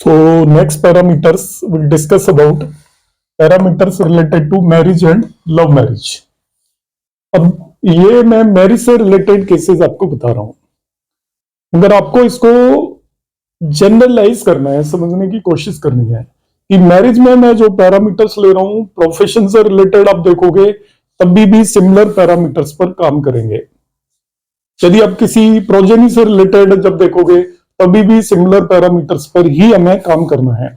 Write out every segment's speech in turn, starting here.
So next parameters we'll discuss about parameters related to marriage and love marriage. अब ये मैं marriage से related cases आपको बता रहा हूं। अगर आपको इसको जनरलाइज करना है, समझने की कोशिश करनी है कि मैरिज में मैं जो पैरामीटर्स ले रहा हूं प्रोफेशन से रिलेटेड आप देखोगे तभी भी सिमिलर पैरामीटर्स पर काम करेंगे। यदि आप किसी प्रोजेनी से रिलेटेड जब देखोगे तभी भी सिमिलर पैरामीटर्स पर ही हमें काम करना है।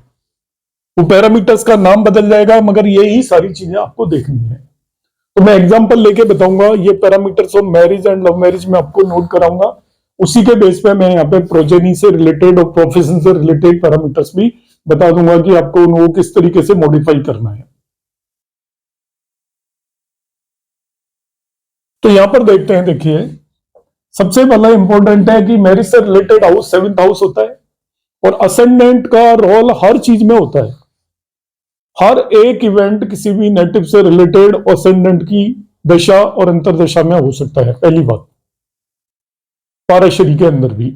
वो पैरामीटर्स का नाम बदल जाएगा मगर यही सारी चीजें आपको देखनी है। तो मैं एग्जांपल लेके बताऊंगा, ये parameters of marriage and love marriage में आपको नोट कराऊंगा। उसी के बेस पे मैं यहाँ पे प्रोजेनी से रिलेटेड और प्रोफेशन से रिलेटेड पैरामीटर्स भी बता दूंगा कि आपको वो किस तरीके से मॉडिफाई करना है। तो यहां पर देखते हैं, देखिए सबसे पहला इंपॉर्टेंट है कि मैरिज से रिलेटेड हाउस 7th हाउस होता है और असेंडेंट का रोल हर चीज में होता है। हर एक इवेंट किसी भी नेटिव से रिलेटेड असेंडेंट की दशा और अंतरदशा में हो सकता है। पहली बात, पाराशरी के अंदर भी।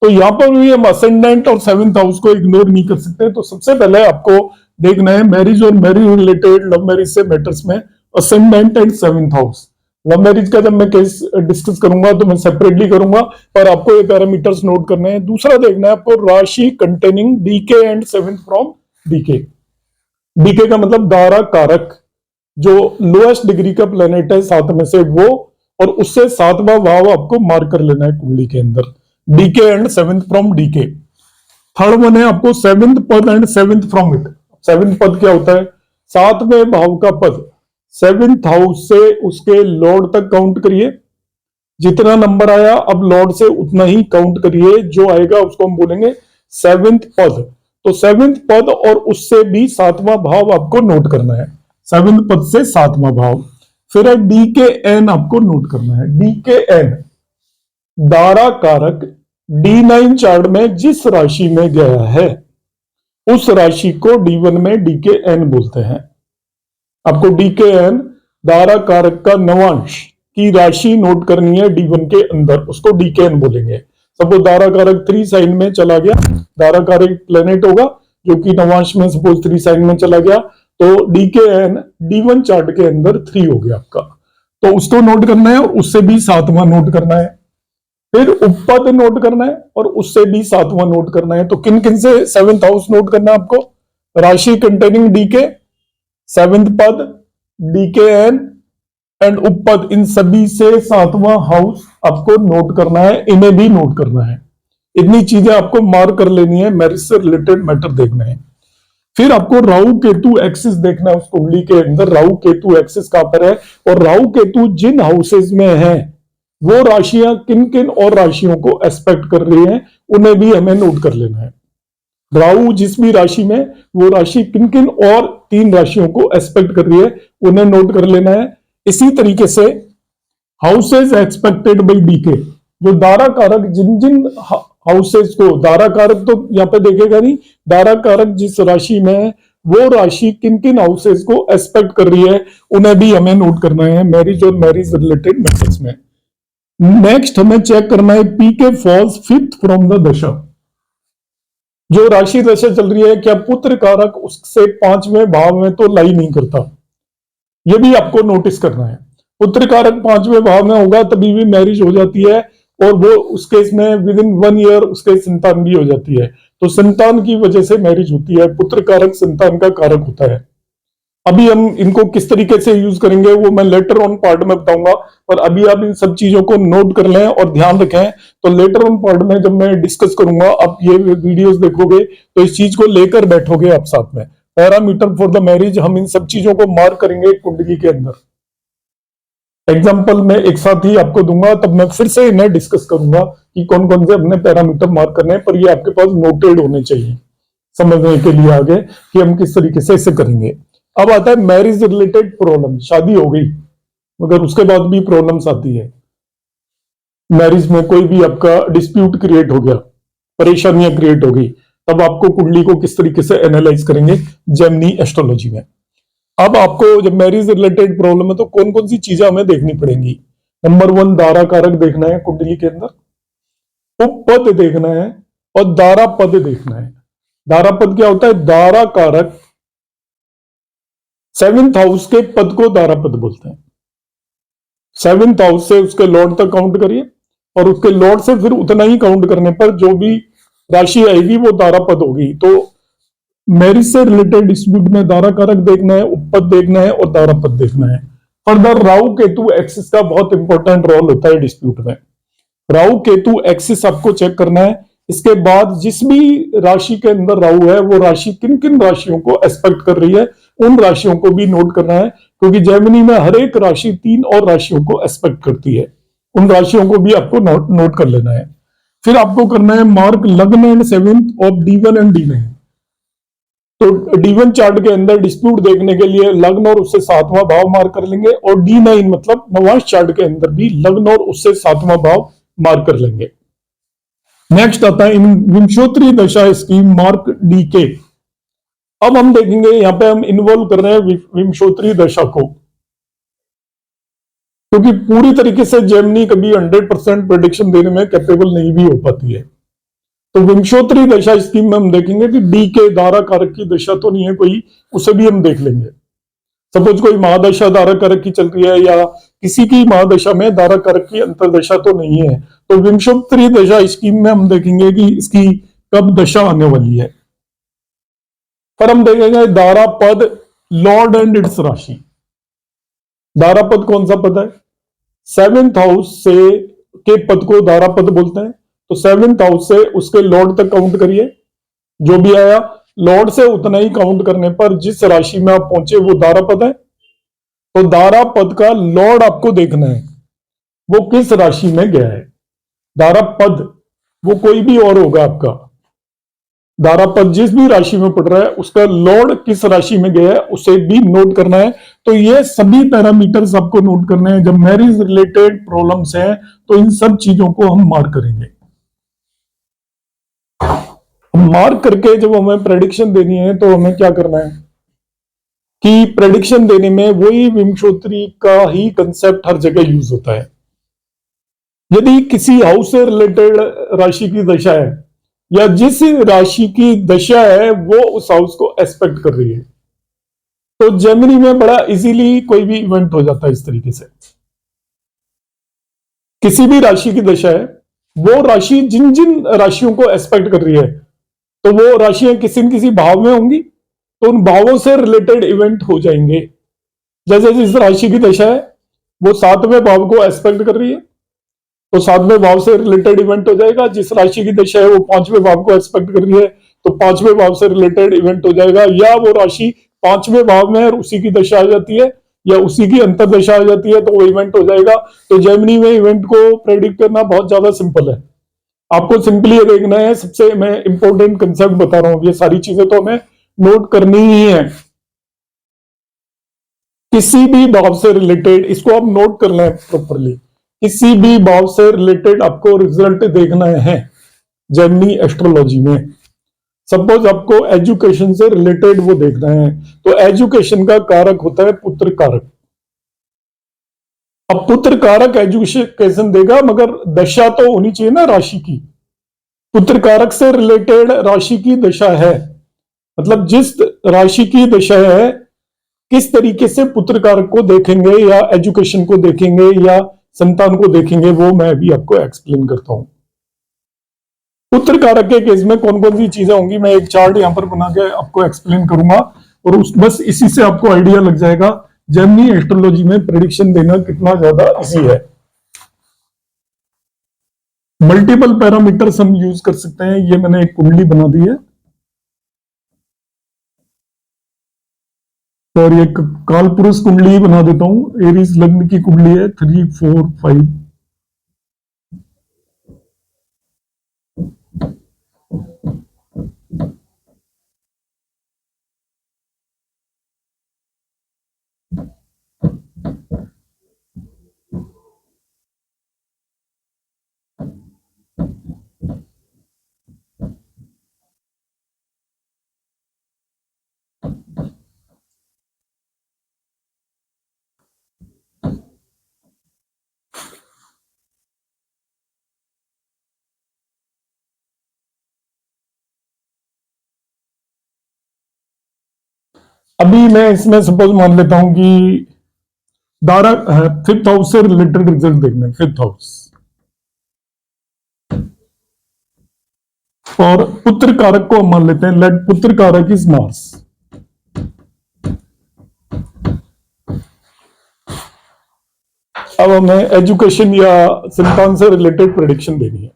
तो यहां पर भी हम असेंडेंट और 7th हाउस को इग्नोर नहीं कर सकते। तो सबसे पहले आपको देखना है मैरिज और मैरिज रिलेटेड लव मैरिज से मैटर्स में ascendant and 7th house. Love marriage का जब मैं केस डिस्कस करूंगा तो मैं सेपरेटली करूंगा, पर आपको ये पैरामीटर्स नोट करने हैं। दूसरा देखना है आपको राशि containing DK and 7th from DK. DK का मतलब दारा कारक, जो लोएस्ट डिग्री का प्लेनेट है 7 में से वो, और उससे 7वां भाव आपको मार्क कर लेना है कुंडली के अंदर। DK and 7th from DK. Third one है आपको 7th पद and 7th from it. 7th पद क्या होता है? 7वें भाव का पद। 7th हाउस से उसके लॉर्ड तक काउंट करिए, जितना नंबर आया अब लॉर्ड से उतना ही काउंट करिए, जो आएगा उसको हम बोलेंगे 7th पद। तो 7th पद और उससे भी 7वां भाव आपको नोट करना है। 7th पद से 7वां भाव। फिर है डी के एन आपको नोट करना है। डी के एन दारा कारक D9 चार्ट में जिस राशि में गया है उस राशि को D1 में डी के एन बोलते हैं। आपको डी के एन दारा कारक का नवांश की राशि नोट करनी है D1 के अंदर, उसको डी के एन बोलेंगे। सपोज दारा कारक 3 साइन में चला गया, दारा कारक प्लेनेट होगा जो कि नवांश में सपोज 3 साइन में चला गया, तो डी के एन D1 चार्ट के अंदर 3 हो गया आपका। तो उसको नोट करना है और उससे भी 7वां नोट करना है। फिर उपपद नोट करना है और उससे भी 7वां नोट करना है। तो किन किन से 7th हाउस नोट करना है आपको? राशि कंटेनिंग डीके, 7th पद, डीके एन एंड उपपद, इन सभी से 7वां हाउस आपको नोट करना है। इन्हें भी नोट करना है। इतनी चीजें आपको मार्क कर लेनी है, मैरिज से रिलेटेड मैटर देखना है। फिर आपको राहु केतु एक्सिस देखना है उस कुंडली के अंदर। राहु केतु एक्सिस कहां पर है और राहु केतु जिन हाउसेज में है वो राशियां किन किन और राशियों को एस्पेक्ट कर रही हैं, उन्हें भी हमें नोट कर लेना है। राहु जिस भी राशि में, वो राशि किन किन और 3 राशियों को एस्पेक्ट कर रही है, उन्हें नोट कर लेना है। इसी तरीके से हाउसेज एक्सपेक्टेड बाई डीके, जो दारा कारक जिन जिन हाउसेज को, दारा कारक तो यहां पे देखेगा नहीं, दारा कारक जिस राशि में है वो राशि किन किन हाउसेज को एस्पेक्ट कर रही है, उन्हें भी हमें नोट करना है मैरिज और मैरिज रिलेटेड मैटर्स में। नेक्स्ट हमें चेक करना है पी के फॉल्स 5th फ्रॉम द दशा। जो राशि दशा चल रही है, क्या पुत्र कारक उससे 5वें भाव में तो लाई नहीं करता, ये भी आपको नोटिस करना है। पुत्र कारक 5वें भाव में होगा तभी भी मैरिज हो जाती है, और वो उस केस में विद इन 1 ईयर उसके संतान भी हो जाती है। तो संतान की वजह से मैरिज होती है। पुत्र कारक संतान का कारक होता है। अभी हम इनको किस तरीके से यूज करेंगे वो मैं लेटर ऑन पार्ट में बताऊंगा, पर अभी आप इन सब चीजों को नोट कर लें और ध्यान रखें। तो लेटर ऑन पार्ट में जब मैं डिस्कस करूंगा, आप ये वीडियोस देखोगे तो इस चीज को लेकर बैठोगे आप साथ में। पैरामीटर फॉर द मैरिज, हम इन सब चीजों को मार्क करेंगे कुंडली के अंदर। एग्जाम्पल में एक साथ ही आपको दूंगा, तब मैं फिर से इन्हें डिस्कस करूंगा कि कौन कौन से अपने पैरामीटर मार्क करने हैं, पर ये आपके पास नोटेड होने चाहिए समझने के लिए आगे कि हम किस तरीके से इसे करेंगे। अब आता है मैरिज रिलेटेड प्रॉब्लम। शादी हो गई मगर उसके बाद भी प्रॉब्लम्स आती है। मैरिज में कोई भी आपका डिस्प्यूट क्रिएट हो गया, परेशानियां क्रिएट हो गई, तब आपको कुंडली को किस तरीके से एनालाइज करेंगे जेमिनी एस्ट्रोलॉजी में। अब आपको जब मैरिज रिलेटेड प्रॉब्लम है तो कौन कौन सी चीजें हमें देखनी पड़ेंगी? नंबर 1 दारा कारक देखना है कुंडली के अंदर, उपपद देखना है और दारा पद देखना है। धारा पद क्या होता है? धारा कारक 7th हाउस के पद को धारा पद बोलते हैं। 7th हाउस से उसके लॉर्ड तक काउंट करिए और उसके लॉर्ड से फिर उतना ही काउंट करने पर जो भी राशि आएगी वो धारा पद होगी। तो मैरिज से रिलेटेड डिस्प्यूट में धारा कारक देखना है, उपपद देखना है और धारा पद देखना है। फर्दर राहु केतु एक्सिस का बहुत इंपॉर्टेंट रोल होता है डिस्प्यूट में। राहु केतु एक्सिस आपको चेक करना है। इसके बाद जिस भी राशि के अंदर राहु है वो राशि किन किन राशियों को एस्पेक्ट कर रही है उन राशियों को भी नोट करना है, क्योंकि जेमिनी में हर एक राशि 3 और राशियों को एस्पेक्ट करती है। उन राशियों को भी आपको नोट कर लेना है। फिर आपको करना है मार्क लग्न and 7th of D1 and D9। तो D1 चार्ट के अंदर डिस्प्यूट देखने के लिए लग्न और उससे 7वां भाव मार्क कर लेंगे और D9 मतलब नवांश चार्ट के अंदर भी लग्न और उससे 7वां भाव मार्क कर लेंगे। नेक्स्ट आता है इन विंशोत्तरी दशा स्कीम मार्क डी के। अब हम देखेंगे यहां पे हम इन्वॉल्व कर रहे हैं विंशोत्तरी दशा को, क्योंकि पूरी तरीके से जेमिनी कभी 100% प्रेडिक्शन देने में कैपेबल नहीं भी हो पाती है। तो विंशोत्तरी दशा स्कीम में हम देखेंगे कि डी के धारा कारक की दशा तो नहीं है कोई, उसे भी हम देख लेंगे। सपोज कोई महादशा धारा कारक की चल रही है या किसी की महादशा में धारा कारक की अंतरदशा तो नहीं है, तो विंशोत्तरी दशा स्कीम में हम देखेंगे कि इसकी कब दशा आने वाली है। पर हम देखेंगे धारा पद, लॉर्ड एंड इट्स राशि। धारा पद कौन सा पद है? 7th हाउस से के पद को धारा पद बोलते हैं। तो 7th हाउस से उसके लॉर्ड तक काउंट करिए, जो भी आया लॉर्ड से उतना ही काउंट करने पर जिस राशि में आप पहुंचे वो धारा पद है। तो धारा पद का लॉर्ड आपको देखना है वो किस राशि में गया है। धारा पद वो कोई भी और होगा आपका, धारा पद जिस भी राशि में पड़ रहा है उसका लॉर्ड किस राशि में गया है उसे भी नोट करना है। तो ये सभी पैरामीटर्स आपको नोट करने हैं। जब मैरिज रिलेटेड प्रॉब्लम्स हैं तो इन सब चीजों को हम मार्क करेंगे। मार्क करके जब हमें प्रेडिक्शन देनी है तो हमें क्या करना है कि प्रेडिक्शन देने में वही विंशोत्तरी का ही कंसेप्ट हर जगह यूज होता है। यदि किसी हाउस से रिलेटेड राशि की दशा है या जिस राशि की दशा है वो उस हाउस को एस्पेक्ट कर रही है, तो जेमिनी में बड़ा इजीली कोई भी इवेंट हो जाता है। इस तरीके से किसी भी राशि की दशा है, वो राशि जिन जिन राशियों को एस्पेक्ट कर रही है तो वो राशियां किसी न किसी भाव में होंगी, तो उन भावों से रिलेटेड इवेंट हो जाएंगे। जैसे जिस राशि की दशा है वो 7वें भाव को एस्पेक्ट कर रही है तो 7वें भाव से रिलेटेड इवेंट हो जाएगा। जिस राशि की दशा है वो 5वें भाव को एक्सपेक्ट कर रही है तो 5वें भाव से रिलेटेड इवेंट हो जाएगा। या वो राशि 5वें भाव में और उसी की दशा आ जाती है या उसी की अंतरदशा आ जाती है तो वो इवेंट हो जाएगा। तो जेमिनी में इवेंट को प्रेडिक्ट करना बहुत ज्यादा सिंपल है। आपको सिंपली ये देखना है, सबसे मैं इंपॉर्टेंट कंसेप्ट बता रहा हूं, ये सारी चीजें तो हमें नोट करनी ही है। किसी भी भाव से रिलेटेड इसको आप नोट कर लें प्रॉपरली। किसी भी भाव से रिलेटेड आपको रिजल्ट देखना है जेमिनी एस्ट्रोलॉजी में। सपोज आपको एजुकेशन से रिलेटेड वो देखना है तो एजुकेशन का कारक होता है पुत्र कारक। अब पुत्र कारक एजुकेशन देगा मगर दशा तो होनी चाहिए ना राशि की। पुत्र कारक से रिलेटेड राशि की दशा है, मतलब जिस राशि की दशा है किस तरीके से पुत्र कारक को देखेंगे या एजुकेशन को देखेंगे या संतान को देखेंगे वो मैं भी आपको एक्सप्लेन करता हूं। पुत्र कारक के केस में कौन कौन सी चीजें होंगी मैं एक चार्ट यहां पर बना के आपको एक्सप्लेन करूंगा और उस बस इसी से आपको आइडिया लग जाएगा जेमिनी एस्ट्रोलॉजी में प्रेडिक्शन देना कितना ज्यादा इजी है। मल्टीपल पैरामीटर्स हम यूज कर सकते हैं। ये मैंने एक कुंडली बना दी है और ये काल पुरुष कुंडली बना देता हूं। एरीज लग्न की कुंडली है 3, 4, 5। अभी मैं इसमें सपोज मान लेता हूं कि दारा फिफ्थ हाउस से रिलेटेड रिजल्ट देखना है, फिफ्थ हाउस और पुत्र कारक को हम मान लेते हैं, लेट पुत्र कारक इज मार्स। अब हमें एजुकेशन या संतान से रिलेटेड प्रेडिक्शन देनी है।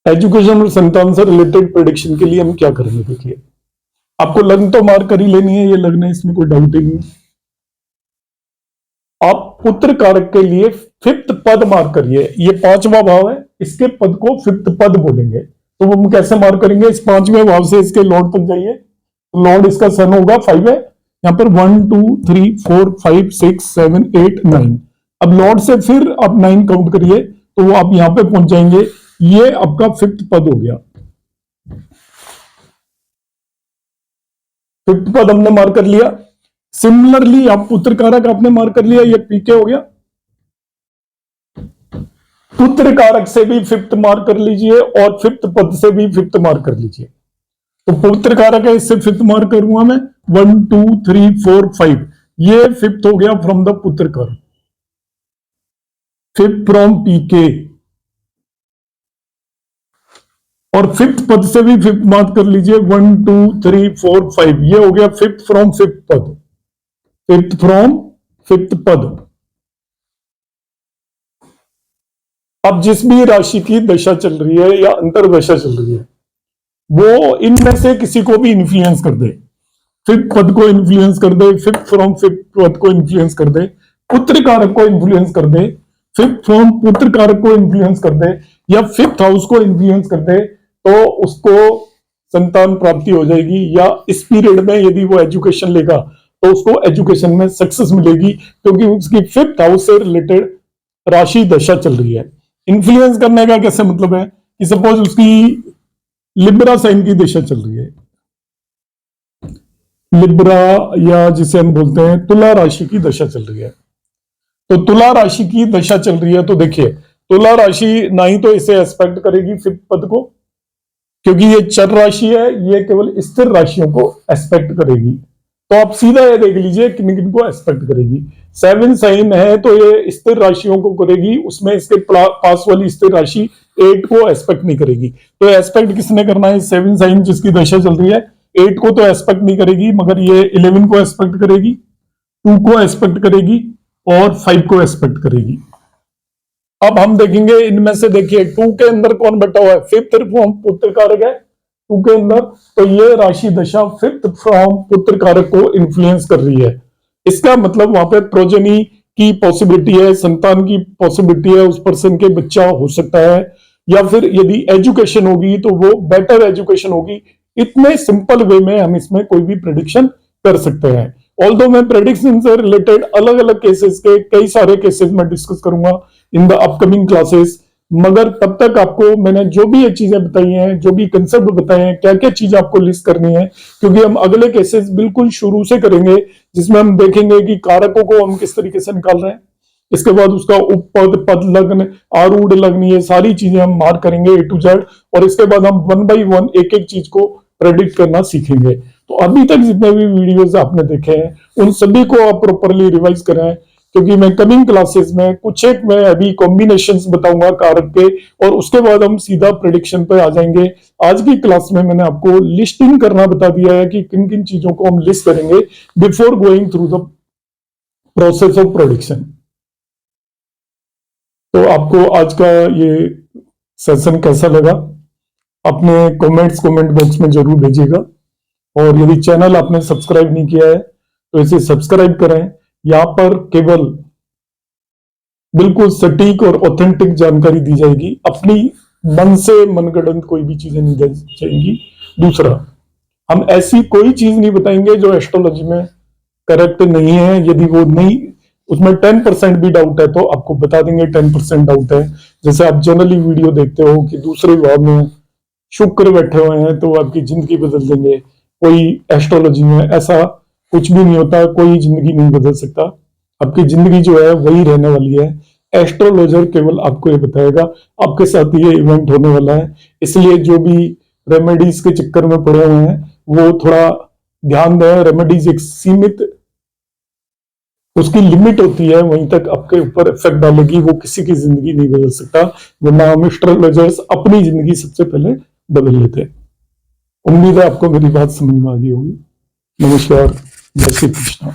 एजुकेशन और संतान से रिलेटेड प्रेडिक्शन के लिए हम क्या करेंगे, देखिए आपको लग्न तो मार्क कर ही लेनी है, ये लग्न है, इसमें कोई डाउट ही नहीं। आप पुत्र कारक के लिए फिफ्थ पद मार्क करिए, ये पांचवा भाव है, इसके पद को फिफ्थ पद बोलेंगे। तो हम कैसे मार्क करेंगे, इस पांचवें भाव से इसके लॉर्ड तक जाइए, लॉर्ड इसका सन होगा 5 है, यहां पर 1 2 3 4 5 6 7 8 9। अब लॉर्ड से फिर आप 9 काउंट करिए तो आप यहां पे पहुंच जाएंगे, ये आपका फिफ्थ पद हो गया। फिफ्थ पद हमने मार्क कर लिया। सिमिलरली आप पुत्र कारक आपने मार्क कर लिया, ये पीके हो गया। पुत्र कारक से भी फिफ्थ मार्क कर लीजिए और फिफ्थ पद से भी फिफ्थ मार्क कर लीजिए। तो पुत्र कारक है, इससे फिफ्थ मार्क करूंगा मैं, 1 2 3 4 5, ये फिफ्थ हो गया फ्रॉम द पुत्र कारक, फिफ्थ फ्रॉम पीके। और फिफ्थ पद से भी फिफ्थ मार्क कर लीजिए, 1 2 3 4 5, ये हो गया फिफ्थ फ्रॉम फिफ्थ पद, फिफ्थ फ्रॉम फिफ्थ पद। अब जिस भी राशि की दशा चल रही है या अंतर दशा चल रही है, वो इनमें से किसी को भी इन्फ्लुएंस कर दे, फिफ्थ पद को इन्फ्लुएंस कर दे, फिफ्थ फ्रॉम फिफ्थ पद को इन्फ्लुएंस कर दे, पुत्र कारक को इन्फ्लुएंस कर दे, फिफ्थ फ्रॉम पुत्र कारक को इन्फ्लुएंस कर दे, या फिफ्थ हाउस को इन्फ्लुएंस कर दे, तो उसको संतान प्राप्ति हो जाएगी। या इस पीरियड में यदि वो एजुकेशन लेगा तो उसको एजुकेशन में सक्सेस मिलेगी, क्योंकि उसकी फिफ्थ हाउस से रिलेटेड राशि दशा चल रही है। इन्फ्लुएंस करने का कैसे मतलब है कि सपोज उसकी लिब्रा साइन की दिशा चल रही है, लिब्रा या जिसे हम बोलते हैं तुला राशि की दशा चल रही है। तो तुला राशि की दशा चल रही है, तो देखिए तुला राशि ना ही तो इसे एस्पेक्ट करेगी फिफ्थ पद को, क्योंकि ये चर राशि है, ये केवल स्थिर राशियों को एस्पेक्ट करेगी। तो आप सीधा ये देख लीजिए किन किन को एस्पेक्ट करेगी। 7 साइन है तो ये स्थिर राशियों को करेगी, उसमें इसके पास वाली स्थिर राशि 8 को एस्पेक्ट नहीं करेगी। तो एस्पेक्ट किसने करना है, 7 साइन जिसकी दशा चल रही है, 8 को तो एस्पेक्ट नहीं करेगी, मगर ये 11 को एस्पेक्ट करेगी, 2 को एस्पेक्ट करेगी और 5 को एस्पेक्ट करेगी। अब हम देखेंगे इनमें से, देखिए 2 के अंदर कौन बैठा हुआ है, फिफ्थ फ्रॉम पुत्र कारक है 2 के अंदर, तो ये राशि दशा फिफ्थ फ्रॉम पुत्र कारक को इन्फ्लुएंस कर रही है। इसका मतलब वहां पे प्रोजनी की पॉसिबिलिटी है, संतान की पॉसिबिलिटी है, उस पर्सन के बच्चा हो सकता है, या फिर यदि एजुकेशन होगी तो वो बेटर एजुकेशन होगी। इतने सिंपल वे में हम इसमें कोई भी प्रेडिक्शन कर सकते हैं। ऑल्दो मैं प्रेडिक्शन से रिलेटेड अलग अलग केसेस के कई सारे केसेस में डिस्कस करूंगा इन द अपकमिंग क्लासेस, मगर तब तक आपको मैंने जो भी ये चीजें बताई हैं, जो भी कंसेप्ट बताए हैं, क्या क्या चीज आपको लिस्ट करनी है, क्योंकि हम अगले केसेस बिल्कुल शुरू से करेंगे जिसमें हम देखेंगे कि कारकों को हम किस तरीके से निकाल रहे हैं, इसके बाद उसका उपपद, पद लग्न, आरूढ़ लग्न, ये सारी चीजें हम मार्क करेंगे A to Z, और इसके बाद हम 1 by 1 एक एक चीज को प्रेडिक्ट करना सीखेंगे। तो अभी तक जितने भी वीडियोस आपने देखे हैं उन सभी को आप प्रॉपरली रिवाइज करें, क्योंकि मैं कमिंग क्लासेस में कुछ एक मैं अभी कॉम्बिनेशंस बताऊंगा कारक के, और उसके बाद हम सीधा प्रेडिक्शन पे आ जाएंगे। आज की क्लास में मैंने आपको लिस्टिंग करना बता दिया है कि किन किन चीजों को हम लिस्ट करेंगे before going through the process of prediction. तो आपको आज का ये सेशन कैसा लगा, अपने कमेंट बॉक्स में जरूर भेजिएगा, और यदि चैनल आपने सब्सक्राइब नहीं किया है तो इसे सब्सक्राइब करें। यहां पर केवल बिल्कुल सटीक और ऑथेंटिक जानकारी दी जाएगी, अपनी मन से मनगढ़ंत कोई भी चीजें नहीं दी जाएंगी। दूसरा, हम ऐसी कोई चीज नहीं बताएंगे जो एस्ट्रोलॉजी में करेक्ट नहीं है। यदि वो नहीं, उसमें 10% भी डाउट है तो आपको बता देंगे 10% डाउट है। जैसे आप जनरली वीडियो देखते हो कि दूसरे भाव में शुक्र बैठे हुए हैं तो आपकी जिंदगी बदल देंगे, कोई एस्ट्रोलॉजी में ऐसा कुछ भी नहीं होता, कोई जिंदगी नहीं बदल सकता, आपकी जिंदगी जो है वही रहने वाली है। एस्ट्रोलॉजर केवल आपको ये बताएगा आपके साथ ये इवेंट होने वाला है, इसलिए जो भी रेमेडीज के चक्कर में पड़े हुए हैं वो थोड़ा ध्यान दें, रेमेडीज एक सीमित उसकी लिमिट होती है, वहीं तक आपके ऊपर इफेक्ट डालेगी, वो किसी की जिंदगी नहीं बदल सकता, वरना हम एस्ट्रोलॉजर्स अपनी जिंदगी सबसे पहले बदल लेते हैं। उम्मीद है आपको मेरी बात समझ में आ गई होगी। नमस्कार, जय श्री कृष्ण।